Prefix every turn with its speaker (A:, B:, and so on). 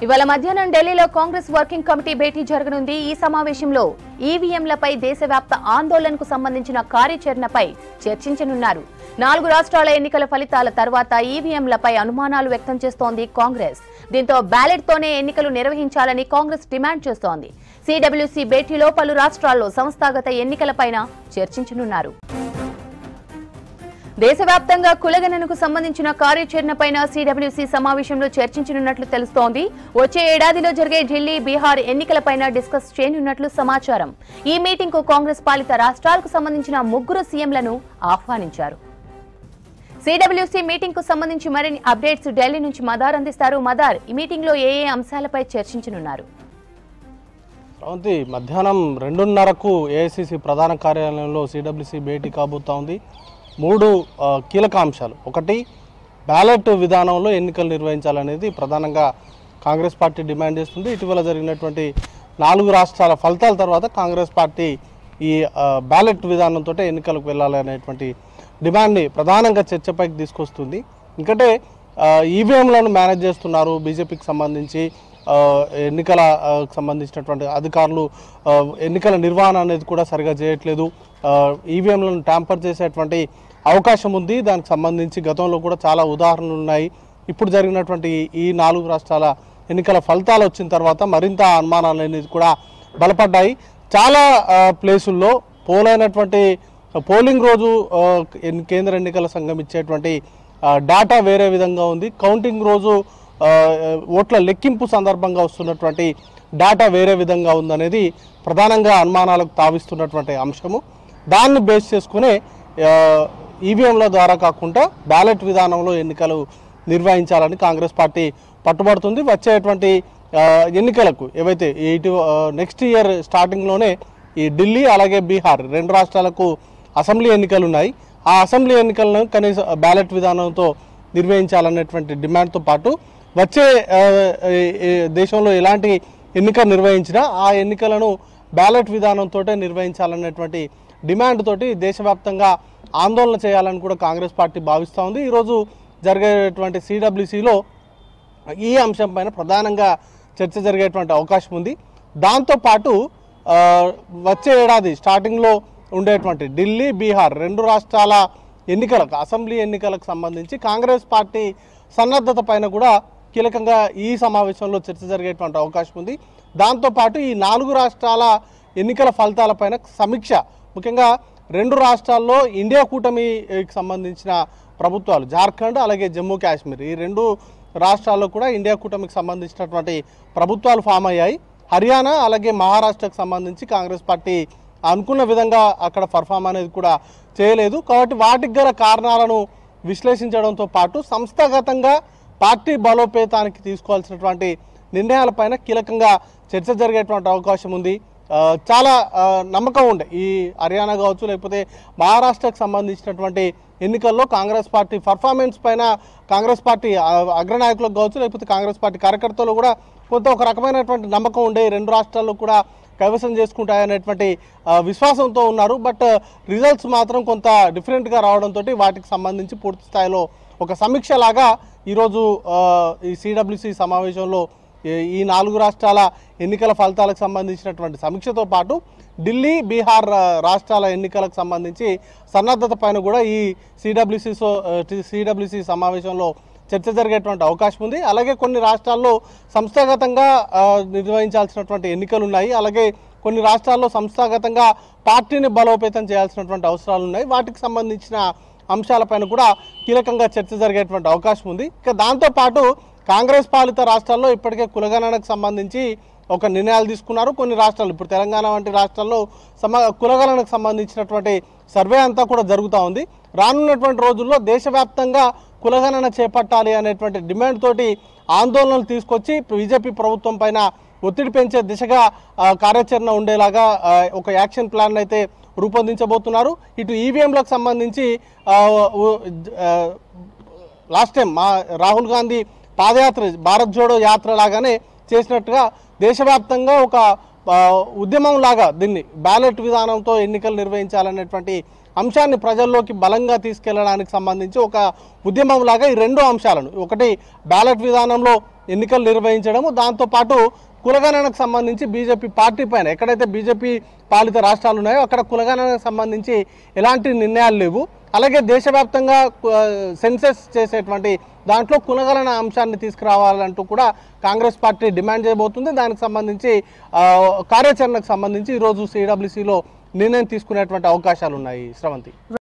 A: ఇవాళ మధ్యాహ్నం ఢిల్లీలో కాంగ్రెస్ వర్కింగ్ కమిటీ భేటీ జరగనుంది. ఈ సమావేశంలో ఈవీఎంలపై దేశవ్యాప్త ఆందోళనకు సంబంధించిన కార్యాచరణపై చర్చించనున్నారు. 4 రాష్ట్రాల ఎన్నికల ఫలితాల తర్వాత ఈవీఎంలపై అనుమానాలు వ్యక్తం చేస్తోంది కాంగ్రెస్. దీంతో బ్యాలెట్ తోనే ఎన్నికలు నిర్వహించాలని కాంగ్రెస్ డిమాండ్ చేస్తోంది. సిడబ్ల్యూసీ భేటీలో పలు రాష్ట్రాల్లో సంస్థాగత ఎన్నికలపైన చర్చించనున్నారు. దేశవ్యాప్తంగా కులగణనకు సంబంధించిన కార్యాచరణపైన సిడబ్ల్యూసీ సమావేశంలో చర్చించనున్నట్లు తెలుస్తోంది. వచ్చే ఏడాదిలో జరిగే ఢిల్లీ, బీహార్ ఎన్నికలపైన డిస్కస్ చేయనున్నట్లు సమాచారం. ఈ మీటింగ్ కు కాంగ్రెస్ పాలిత రాష్ట్రాలకు సంబంధించిన 3 సీఎంలను ఆహ్వానించారు. సిడబ్ల్యూసీ మీటింగ్ కు సంబంధించి మరిన్ని అప్డేట్స్ ఢిల్లీ నుంచి మదార్ అందిస్తారు. మదార్, ఈ మీటింగ్ లో ఏ అంశాలపై చర్చించనున్నారు?
B: మధ్యాహ్నం 2:30కు ఏఐసీసీ ప్రధాన కార్యాలయంలో సిడబ్ల్యూసీ భేటీ కాబోతోంది. 3 కీలక అంశాలు. ఒకటి, బ్యాలెట్ విధానంలో ఎన్నికలు నిర్వహించాలనేది ప్రధానంగా కాంగ్రెస్ పార్టీ డిమాండ్ చేస్తుంది. ఇటీవల జరిగినటువంటి 4 రాష్ట్రాల ఫలితాల తర్వాత కాంగ్రెస్ పార్టీ ఈ బ్యాలెట్ విధానంతో ఎన్నికలకు వెళ్ళాలి అనేటువంటి డిమాండ్ని ప్రధానంగా చర్చపైకి తీసుకొస్తుంది. ఎందుకంటే ఈవీఎంలను మేనేజ్ చేస్తున్నారు బీజేపీకి సంబంధించి. ఎన్నికల సంబంధించినటువంటి అధికారులు ఎన్నికల నిర్వహణ అనేది కూడా సరిగా చేయట్లేదు. ఈవీఎంలను ట్యాంపర్ చేసేటువంటి అవకాశం ఉంది. దానికి సంబంధించి గతంలో కూడా చాలా ఉదాహరణలు ఉన్నాయి. ఇప్పుడు జరిగినటువంటి ఈ 4 రాష్ట్రాల ఎన్నికల ఫలితాలు వచ్చిన తర్వాత మరింత అనుమానాలు అనేది కూడా బలపడ్డాయి. చాలా ప్లేసుల్లో పోలైనటువంటి పోలింగ్ రోజు కేంద్ర ఎన్నికల సంఘం ఇచ్చేటువంటి డేటా వేరే విధంగా ఉంది. కౌంటింగ్ రోజు ఓట్ల లెక్కింపు సందర్భంగా వస్తున్నటువంటి డేటా వేరే విధంగా ఉందనేది ప్రధానంగా అనుమానాలకు తావిస్తున్నటువంటి అంశము. దాన్ని బేస్ చేసుకునే ఈవీఎంల ద్వారా కాకుండా బ్యాలెట్ విధానంలో ఎన్నికలు నిర్వహించాలని కాంగ్రెస్ పార్టీ పట్టుబడుతుంది. వచ్చేటువంటి ఎన్నికలకు ఏవైతే నెక్స్ట్ ఇయర్ స్టార్టింగ్లోనే ఈ ఢిల్లీ అలాగే బీహార్ 2 రాష్ట్రాలకు అసెంబ్లీ ఎన్నికలు ఉన్నాయి. ఆ అసెంబ్లీ ఎన్నికలను కనీస బ్యాలెట్ విధానంతో నిర్వహించాలనేటువంటి డిమాండ్తో పాటు వచ్చే దేశంలో ఎలాంటి ఎన్నిక నిర్వహించినా ఆ ఎన్నికలను బ్యాలెట్ విధానంతో నిర్వహించాలనేటువంటి డిమాండ్ తోటి దేశవ్యాప్తంగా ఆందోళన చేయాలని కూడా కాంగ్రెస్ పార్టీ భావిస్తూ ఉంది. ఈరోజు జరిగేటువంటి సిడబ్ల్యూసీలో ఈ అంశం పైన ప్రధానంగా చర్చ జరిగేటువంటి అవకాశం ఉంది. దాంతోపాటు వచ్చే ఏడాది స్టార్టింగ్లో ఉండేటువంటి ఢిల్లీ, బీహార్ 2 రాష్ట్రాల ఎన్నికలకు అసెంబ్లీ ఎన్నికలకు సంబంధించి కాంగ్రెస్ పార్టీ సన్నద్ధత పైన కూడా కీలకంగా ఈ సమావేశంలో చర్చ జరిగేటువంటి అవకాశం ఉంది. దాంతోపాటు ఈ 4 రాష్ట్రాల ఎన్నికల ఫలితాలపైన సమీక్ష, ముఖ్యంగా 2 రాష్ట్రాల్లో ఇండియా కూటమికి సంబంధించిన ప్రభుత్వాలు, జార్ఖండ్ అలాగే జమ్మూ కాశ్మీర్, ఈ 2 రాష్ట్రాల్లో కూడా ఇండియా కూటమికి సంబంధించినటువంటి ప్రభుత్వాలు ఫామ్ అయ్యాయి. హర్యానా అలాగే మహారాష్ట్రకు సంబంధించి కాంగ్రెస్ పార్టీ అనుకున్న విధంగా అక్కడ పర్ఫామ్ అనేది కూడా చేయలేదు. కాబట్టి వాటికి గల కారణాలను విశ్లేషించడంతో పాటు సంస్థాగతంగా పార్టీ బలోపేతానికి తీసుకోవాల్సినటువంటి నిర్ణయాలపైన కీలకంగా చర్చ జరిగేటువంటి అవకాశం ఉంది. చాలా నమ్మకం ఉండే ఈ హర్యానా కావచ్చు లేకపోతే మహారాష్ట్రకు సంబంధించినటువంటి ఎన్నికల్లో కాంగ్రెస్ పార్టీ పర్ఫార్మెన్స్ పైన కాంగ్రెస్ పార్టీ అగ్రనాయకులకు కావచ్చు లేకపోతే కాంగ్రెస్ పార్టీ కార్యకర్తలు కూడా కొంత ఒక రకమైనటువంటి నమ్మకం ఉండే 2 రాష్ట్రాల్లో కూడా కైవసం చేసుకుంటాయనేటువంటి విశ్వాసంతో ఉన్నారు. బట్ రిజల్ట్స్ మాత్రం కొంత డిఫరెంట్గా రావడంతో వాటికి సంబంధించి పూర్తి స్థాయిలో ఒక సమీక్ష లాగా ఈరోజు ఈ సిడబ్ల్యూసీ సమావేశంలో ఈ 4 రాష్ట్రాల ఎన్నికల ఫలితాలకు సంబంధించినటువంటి సమీక్షతో పాటు ఢిల్లీ, బీహార్ రాష్ట్రాల ఎన్నికలకు సంబంధించి సన్నద్ధత పైన కూడా ఈ సిడబ్ల్యూసీ సమావేశంలో చర్చ జరిగేటువంటి అవకాశం ఉంది. అలాగే కొన్ని రాష్ట్రాల్లో సంస్థాగతంగా నిర్వహించాల్సినటువంటి ఎన్నికలు ఉన్నాయి. అలాగే కొన్ని రాష్ట్రాల్లో సంస్థాగతంగా పార్టీని బలోపేతం చేయాల్సినటువంటి అవసరాలు ఉన్నాయి. వాటికి సంబంధించిన అంశాలపైన కూడా కీలకంగా చర్చ జరిగేటువంటి అవకాశం ఉంది. ఇక దాంతోపాటు కాంగ్రెస్ పాలిత రాష్ట్రాల్లో ఇప్పటికే కులగణనకు సంబంధించి ఒక నిర్ణయాలు తీసుకున్నారు. కొన్ని రాష్ట్రాలు, ఇప్పుడు తెలంగాణ వంటి రాష్ట్రాల్లో కులగణనకు సంబంధించినటువంటి సర్వే అంతా కూడా జరుగుతూ ఉంది. రానున్నటువంటి రోజుల్లో దేశవ్యాప్తంగా కులగణన చేపట్టాలి అనేటువంటి డిమాండ్ తోటి ఆందోళనలు తీసుకొచ్చి బీజేపీ ప్రభుత్వం పైన ఒత్తిడి పెంచే దిశగా కార్యాచరణ ఉండేలాగా ఒక యాక్షన్ ప్లాన్ అయితే రూపొందించబోతున్నారు. ఇటు ఈవీఎంలకు సంబంధించి లాస్ట్ టైం రాహుల్ గాంధీ పాదయాత్ర, భారత్ జోడో యాత్ర లాగానే చేసినట్టుగా దేశవ్యాప్తంగా ఒక ఉద్యమం లాగా దీన్ని బ్యాలెట్ విధానంతో ఎన్నికలు నిర్వహించాలనేటువంటి అంశాన్ని ప్రజల్లోకి బలంగా తీసుకెళ్లడానికి సంబంధించి ఒక ఉద్యమం లాగా ఈ రెండు అంశాలను, ఒకటి బ్యాలెట్ విధానంలో ఎన్నికలు నిర్వహించడము, దాంతోపాటు కులగణనకు సంబంధించి బీజేపీ పార్టీ పైన ఎక్కడైతే బీజేపీ పాలిత రాష్ట్రాలు ఉన్నాయో అక్కడ కులగణనకు సంబంధించి ఎలాంటి నిర్ణయాలు లేవు. అలాగే దేశవ్యాప్తంగా సెన్సెస్ చేసేటువంటి దాంట్లో కులగణన అంశాన్ని తీసుకురావాలంటూ కూడా కాంగ్రెస్ పార్టీ డిమాండ్ చేయబోతుంది. దానికి సంబంధించి కార్యాచరణకు సంబంధించి ఈరోజు సిడబ్ల్యూసీలో నిర్ణయం తీసుకునేటువంటి అవకాశాలు ఉన్నాయి. శ్రవంతి.